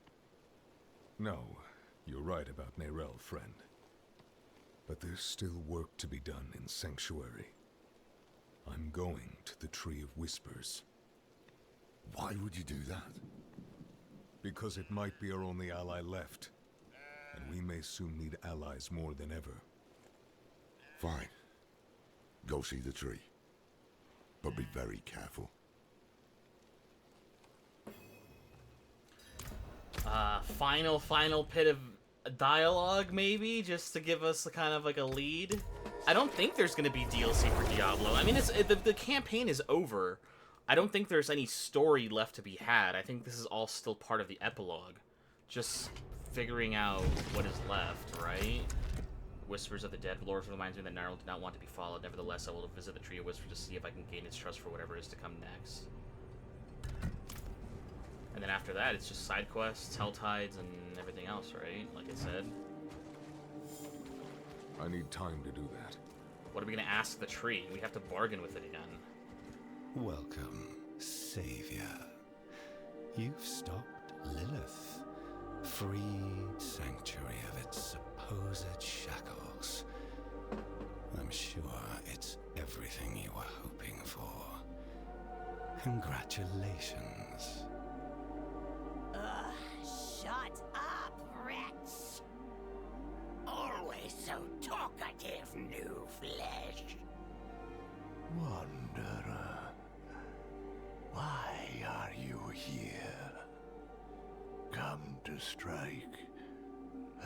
No, you're right about Nerel, friend. But there's still work to be done in Sanctuary. I'm going to the Tree of Whispers. Why would you do that? Because it might be our only ally left. And we may soon need allies more than ever. Fine. Go see the tree. But be very careful. Final bit of dialogue, maybe, just to give us kind of like a lead. I don't think there's going to be DLC for Diablo. I mean, the campaign is over. I don't think there's any story left to be had. I think this is all still part of the epilogue. Just figuring out what is left, right? Whispers of the Dead. Lord reminds me that Nyril did not want to be followed. Nevertheless, I will visit the Tree of Whispers to see if I can gain its trust for whatever is to come next. And then after that, it's just side quests, hell tides, and everything else, right? Like I said. I need time to do that. What are we going to ask the tree? We have to bargain with it again. Welcome, Savior. You've stopped Lilith, freed Sanctuary of its supposed shackles. I'm sure it's everything you were hoping for. Congratulations. Shut up, Rex! Always so talkative, new flesh. Wanderer, why are you here? Come to strike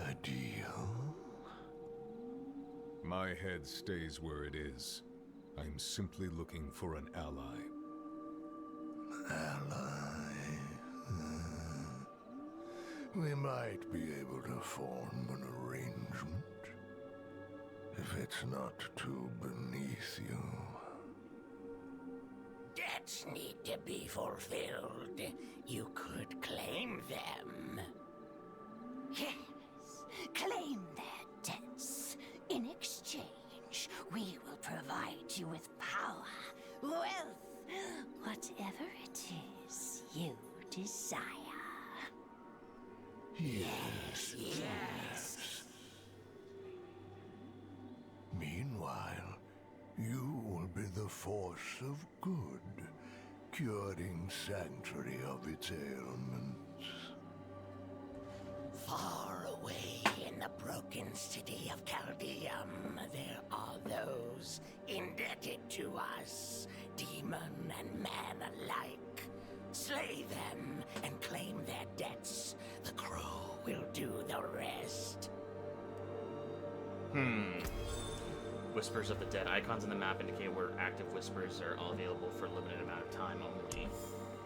a deal? My head stays where it is. I'm simply looking for an ally. Ally? We might be able to form an arrangement. If it's not too beneath you. Debts need to be fulfilled. You could claim them. Yes, claim their debts. In exchange, we will provide you with power, wealth, whatever it is you desire. Yes, yes. Meanwhile, you will be the force of good, curing Sanctuary of its ailments. Far away in the broken city of Caldeum, there are those indebted to us, demon and man alike. Slay them and claim their debts. The Crow will do the rest. Whispers of the Dead. Icons on the map indicate where active whispers are all available for a limited amount of time only.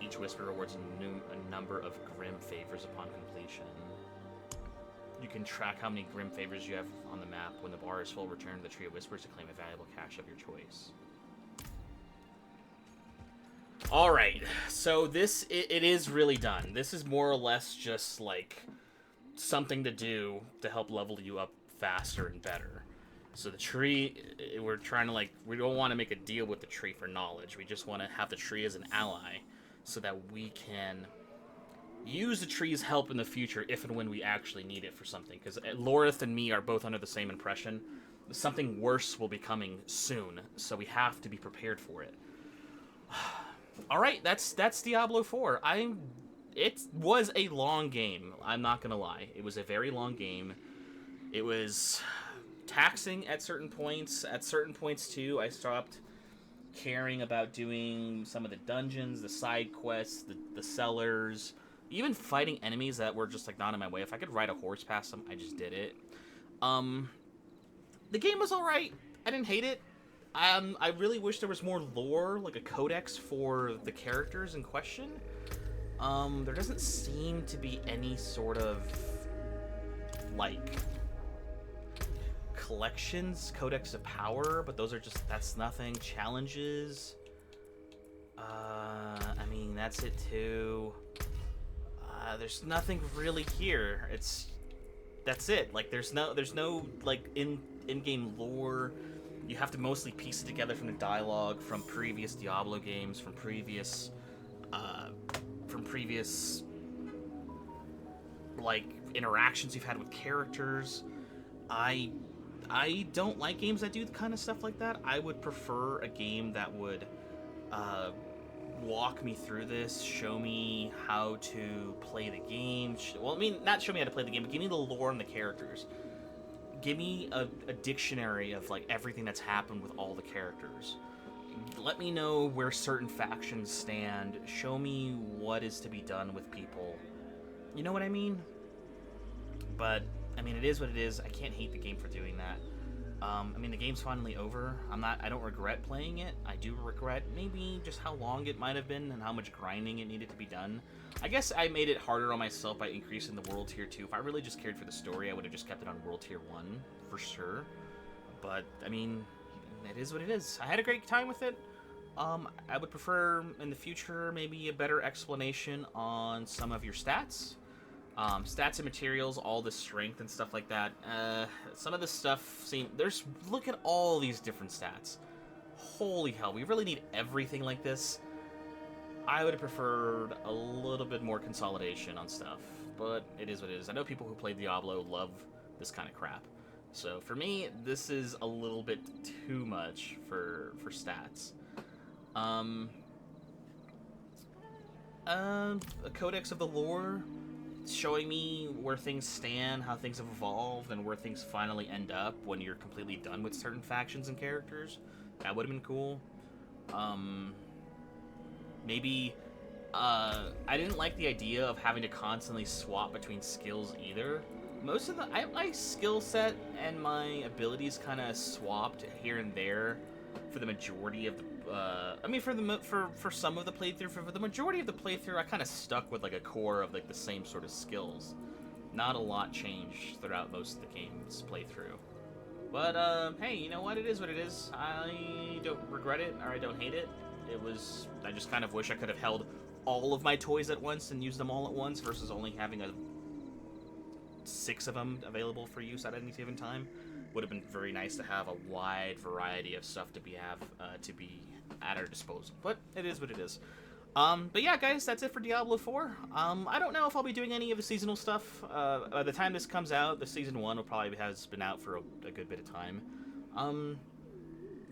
Each whisper rewards a number of grim favors upon completion. You can track how many grim favors you have on the map. When the bar is full, return to the Tree of Whispers to claim a valuable cache of your choice. Alright, so this, it is really done. This is more or less just, like, something to do to help level you up faster and better. So the tree, we're trying to, like, we don't want to make a deal with the tree for knowledge. We just want to have the tree as an ally so that we can use the tree's help in the future if and when we actually need it for something. Because Lilith and me are both under the same impression. Something worse will be coming soon, so we have to be prepared for it. Alright, that's Diablo 4. It was a long game, I'm not gonna lie. It was a very long game. It was taxing at certain points. At certain points, too, I stopped caring about doing some of the dungeons, the side quests, the cellars, even fighting enemies that were just like not in my way. If I could ride a horse past them, I just did it. The game was alright. I didn't hate it. I really wish there was more lore, like a codex for the characters in question. There doesn't seem to be any sort of, like, collections, codex of power, but those are just, that's nothing. Challenges. I mean, that's it too. There's nothing really here. That's it. Like, there's no like in-game lore. You have to mostly piece it together from the dialogue from previous Diablo games, from previous like interactions you've had with characters. I don't like games that do the kind of stuff like that. I would prefer a game that would walk me through this, show me how to play the game. Well, I mean, not show me how to play the game, but give me the lore and the characters. Give me a dictionary of, like, everything that's happened with all the characters. Let me know where certain factions stand. Show me what is to be done with people. You know what I mean? But, I mean, it is what it is. I can't hate the game for doing that. I mean, the game's finally over. I don't regret playing it. I do regret maybe just how long it might have been and how much grinding it needed to be done. I guess I made it harder on myself by increasing the World Tier 2. If I really just cared for the story, I would have just kept it on World Tier 1, for sure. But, I mean, it is what it is. I had a great time with it. I would prefer, in the future, maybe a better explanation on some of your stats. Stats and materials, all the strength and stuff like that. Some of this stuff look at all these different stats. Holy hell, we really need everything like this. I would have preferred a little bit more consolidation on stuff, but it is what it is. I know people who play Diablo love this kind of crap. So for me, this is a little bit too much for stats. A codex of the lore, showing me where things stand, how things have evolved, and where things finally end up when you're completely done with certain factions and characters. That would have been cool. Maybe, I didn't like the idea of having to constantly swap between skills either. Most of my skill set and my abilities kind of swapped here and there for the majority of the, for some of the playthrough. For the majority of the playthrough, I kind of stuck with, like, a core of, like, the same sort of skills. Not a lot changed throughout most of the game's playthrough. But, hey, you know what? It is what it is. I don't regret it, or I don't hate it. I just kind of wish I could have held all of my toys at once and used them all at once versus only having 6 of them available for use at any given time. Would have been very nice to have a wide variety of stuff to be at our disposal. But it is what it is. But yeah, guys, that's it for Diablo 4. I don't know if I'll be doing any of the seasonal stuff. By the time this comes out, the Season 1 will probably has been out for a good bit of time.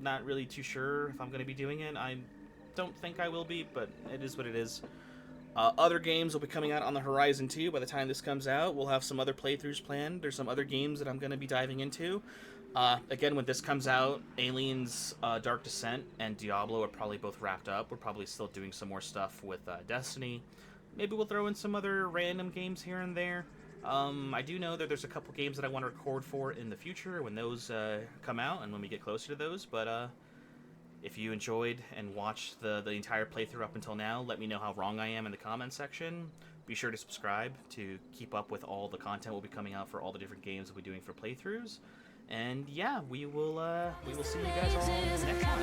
Not really too sure if I'm going to be doing it. I don't think I will be, but it is what it is. Other games will be coming out on the horizon too. By the time this comes out, we'll have some other playthroughs planned. There's some other games that I'm going to be diving into. Again, when this comes out, Aliens Dark Descent and Diablo are probably both wrapped up. We're probably still doing some more stuff with Destiny. Maybe we'll throw in some other random games here and there. I do know that there's a couple games that I want to record for in the future when those come out and when we get closer to those. But if you enjoyed and watched the entire playthrough up until now, let me know how wrong I am in the comments section. Be sure to subscribe to keep up with all the content we'll be coming out for all the different games we'll be doing for playthroughs. And yeah, we will see you guys all next time.